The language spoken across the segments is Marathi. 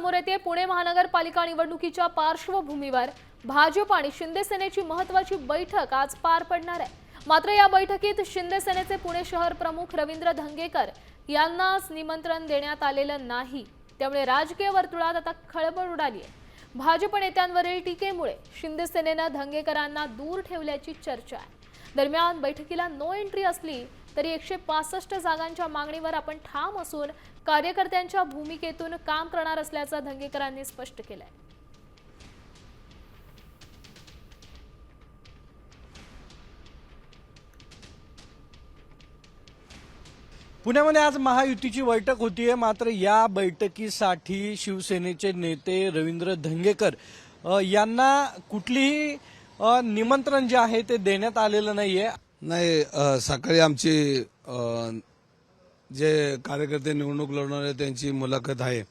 समोर येते। पुणे महानगरपालिका निवडणुकीच्या पार्श्वभूमीवर भाजप आणि शिंदे सेनेची महत्त्वाची बैठक आज पार पडणार आहे। मात्र या बैठकीत शिंदे सेनेचे पुणे शहर प्रमुख रवींद्र धंगेकर यांनाच निमंत्रण देण्यात आलेलं नाही। त्यामुळे राजकीय वर्तुळात आता खळबळ उडाली आहे। भाजप नेत्यांवरील टीकेमुळे शिंदे सेनेने धंगेकरांना दूर ठेवल्याची चर्चा आहे। दरम्यान बैठकीला नो एंट्री असली तरी 165 जागांच्या मागणीवर आपण ठाम असून कार्यकर्त्यांच्या भूमिकेतून काम करणार असल्याचं धंगेकरांनी स्पष्ट केलंय। पुण्यामध्ये आज महायुतीची बैठक होतीये। मात्र या बैठकीसाठी शिवसेनेचे नेते रवींद्र धंगेकर यांना कुठलीही निमंत्रण जे आहे ते देण्यात आलेलं नाहीये। नाही, सकाळी आमची जे कार्यकर्ते निवडणूक लढवणारे त्यांची मुलाखत आहे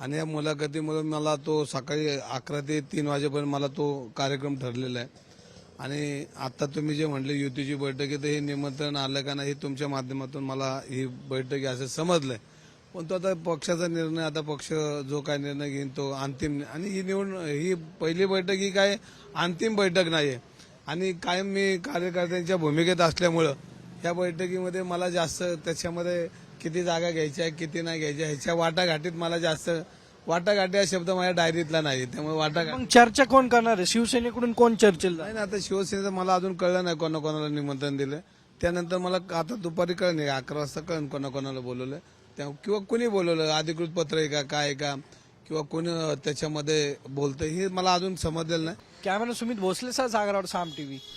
आणि या मुलाखतीमुळे मला तो सकाळी 11 ते 3 वाजेपर्यंत मला तो कार्यक्रम ठरलेला आहे। आणि आता तुम्ही जे म्हटले युतीची बैठक आहे तर हे निमंत्रण आलं का नाही तुमच्या माध्यमातून मला ही बैठक असं समजलंय। पण तो आता पक्षाचा निर्णय, आता पक्ष जो काय निर्णय घेईन तो अंतिम। आणि ही पहिली बैठक ही काय अंतिम बैठक नाहीये आणि कायम मी कार्यकर्त्यांच्या भूमिकेत असल्यामुळं या बैठकीमध्ये मला जास्त त्याच्यामध्ये किती जागा घ्यायच्या किती नाही घ्यायच्या ह्याच्या वाटाघाटीत मला जास्त वाटाघाटी हा शब्द माझ्या डायरीतला नाही। त्यामुळे वाटाघाटी मग चर्चा कोण करणार आहे? शिवसेनेकडून कोण चर्चेला नाही ना। आता शिवसेनेचं मला अजून कळलं नाही कोणाकोणाला निमंत्रण दिलं। त्यानंतर मला आता दुपारी कळलं नाही, 11 वाजता कळलं कोणाकोणाला बोलवलं किंवा कुणी बोलवलं, अधिकृत पत्र आहे का काय आहे का किंवा कोणी त्याच्यामध्ये बोलतंय हे मला अजून समजलेलं नाही। कॅमेरा सुमित भोसले सह सागरवाड, साम टीव्ही।